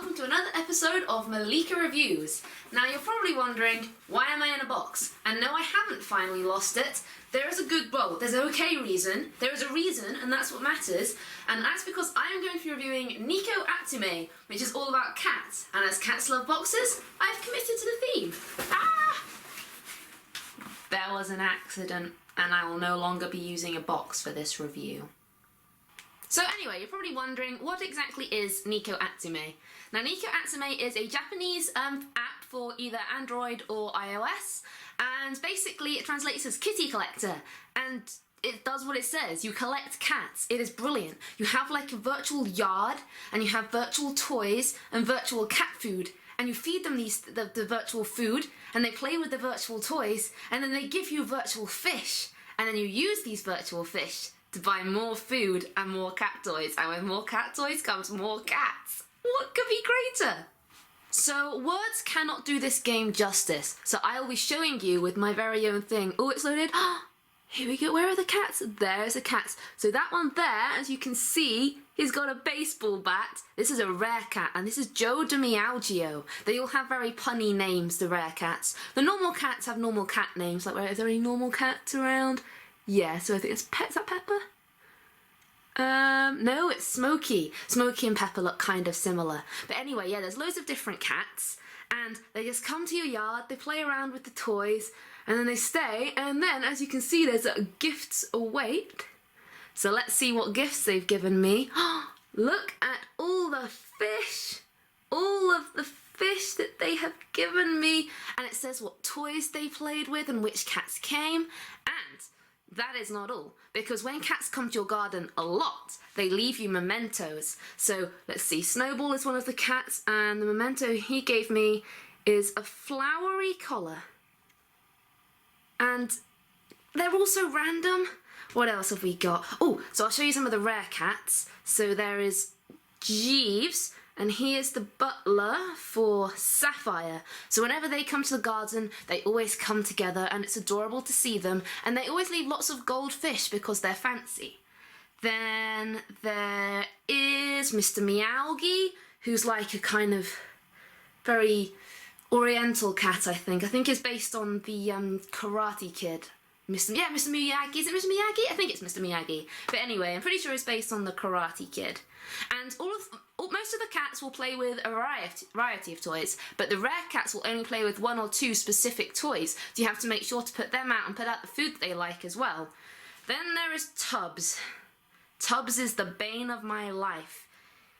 welcome to another episode of Melika Reviews. Now you're probably wondering, why am I in a box? And no, I haven't finally lost it. There is a good, well, there's an okay reason. There is a reason, and that's what matters. And that's because I am going to be reviewing Neko Atsume, which is all about cats. And as cats love boxes, I've committed to the theme. Ah! There was an accident, and I will no longer be using a box for this review. So anyway, you're probably wondering, what exactly is Neko Atsume? Now, Neko Atsume is a Japanese app for either Android or iOS, and basically it translates as kitty collector, and it does what it says. You collect cats. It is brilliant. You have like a virtual yard, and you have virtual toys and virtual cat food, and you feed them the virtual food, and they play with the virtual toys, and then they give you virtual fish, and then you use these virtual fish to buy more food and more cat toys, and with more cat toys comes more cats. What could be greater? So words cannot do this game justice, so I'll be showing you with my very own thing. Oh, it's loaded. Here we go. Where are the cats? There's the cats. So that one there, as you can see, he's got a baseball bat. This is a rare cat, and this is Joe DiMiaggio. They all have very punny names, the rare cats. The normal cats have normal cat names, like, is there any normal cats around? Yeah, so I think it's is that Pepper? No, it's Smokey. Smokey and Pepper look kind of similar. But anyway, yeah, there's loads of different cats, and they just come to your yard, they play around with the toys, and then they stay, and then, as you can see, there's gifts await. So let's see what gifts they've given me. Look at all the fish! All of the fish that they have given me, and it says what toys they played with and which cats came, and that is not all, because when cats come to your garden a lot, they leave you mementos. So let's see, Snowball is one of the cats, and the memento he gave me is a flowery collar. And they're also random. What else have we got? Oh, so I'll show you some of the rare cats. So there is Jeeves, and he is the butler for Sapphire. So whenever they come to the garden, they always come together, and it's adorable to see them, and they always leave lots of goldfish because they're fancy. Then there is Mr. Miyagi, who's like a kind of very oriental cat, I think. I think it's based on the Karate Kid. Mr. Miyagi. Is it Mr. Miyagi? I think it's Mr. Miyagi. But anyway, I'm pretty sure it's based on the Karate Kid. And most of the cats will play with a variety of toys, but the rare cats will only play with one or two specific toys. So you have to make sure to put them out and put out the food that they like as well. Then there is Tubbs. Tubbs is the bane of my life.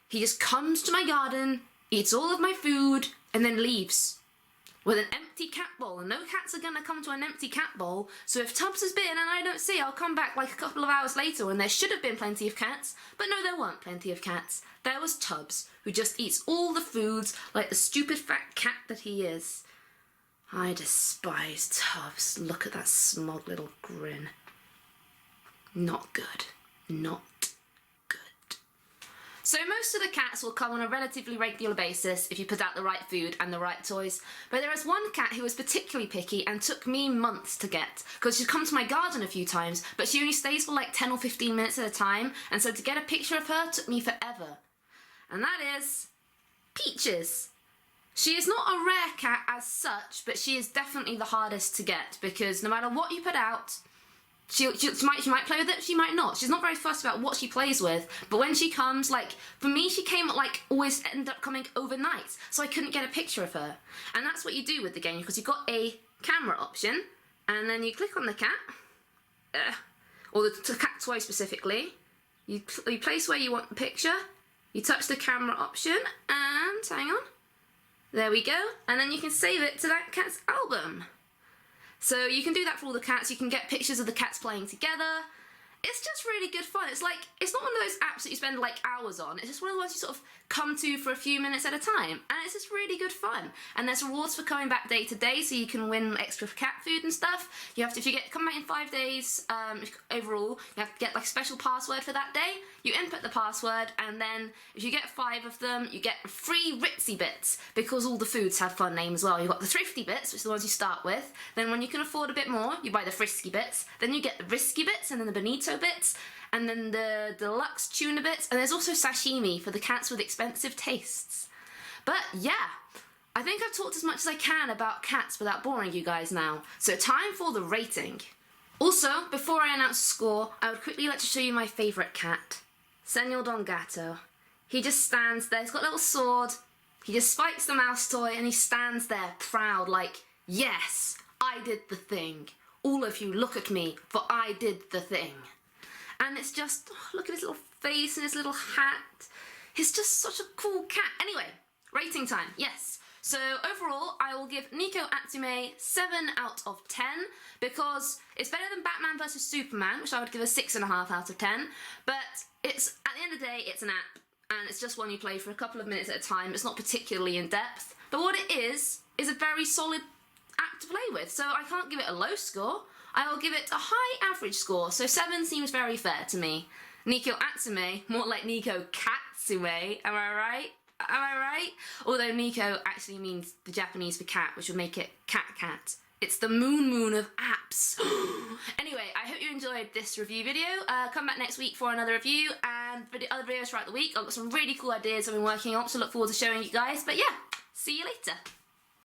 He just comes to my garden, eats all of my food, and then leaves with an empty cat bowl, and no cats are going to come to an empty cat bowl, so if Tubbs has been and I don't see, I'll come back like a couple of hours later when there should have been plenty of cats, but no, there weren't plenty of cats. There was Tubbs, who just eats all the foods like the stupid fat cat that he is. I despise Tubbs. Look at that smug little grin. Not good. Not good. So most of the cats will come on a relatively regular basis if you put out the right food and the right toys, but there is one cat who was particularly picky and took me months to get, because she's come to my garden a few times, but she only stays for like 10 or 15 minutes at a time, and so to get a picture of her took me forever. And that is Peaches. She is not a rare cat as such, but she is definitely the hardest to get, because no matter what you put out, she might play with it, she might not. She's not very fussed about what she plays with, but when she comes, like, for me, she came, like, always ended up coming overnight, so I couldn't get a picture of her. And that's what you do with the game, because you've got a camera option, and then you click on the cat, or the cat toy specifically, you place where you want the picture, you touch the camera option, and, hang on, there we go, and then you can save it to that cat's album. So you can do that for all the cats, you can get pictures of the cats playing together. It's just really good fun. It's like, it's not one of those apps that you spend like hours on, it's just one of the ones you sort of come to for a few minutes at a time, and it's just really good fun. And there's rewards for coming back day to day, so you can win extra cat food and stuff. You have to, if you come back in 5 days overall, you have to get like a special password for that day. You input the password, and then if you get 5 of them, you get free Ritzy bits, because all the foods have fun names as well. You've got the thrifty bits, which are the ones you start with. Then when you can afford a bit more, you buy the frisky bits. Then you get the risky bits, and then the bonito bits, and then the deluxe tuna bits, and there's also sashimi for the cats with expensive tastes. But yeah, I think I've talked as much as I can about cats without boring you guys now. So time for the rating. Also, before I announce the score, I would quickly like to show you my favourite cat, Senor Don Gato. He just stands there, he's got a little sword, he just spikes the mouse toy and he stands there proud like, yes, I did the thing. All of you look at me, for I did the thing. And it's just, oh, look at his little face and his little hat. He's just such a cool cat. Anyway, rating time, yes. So overall, I will give Neko Atsume 7 out of 10 because it's better than Batman vs Superman, which I would give a 6.5 out of 10. But it's, at the end of the day, it's an app, and it's just one you play for a couple of minutes at a time. It's not particularly in depth, but what it is a very solid app to play with. So I can't give it a low score. I will give it a high average score. So 7 seems very fair to me. Neko Atsume, more like Neko Katsume. Am I right? Am I right? Although Neko actually means the Japanese for cat, which would make it cat. It's the moon of apps. Anyway, I hope you enjoyed this review video. Come back next week for another review and other videos throughout the week. I've got some really cool ideas I've been working on, so look forward to showing you guys. But yeah, see you later.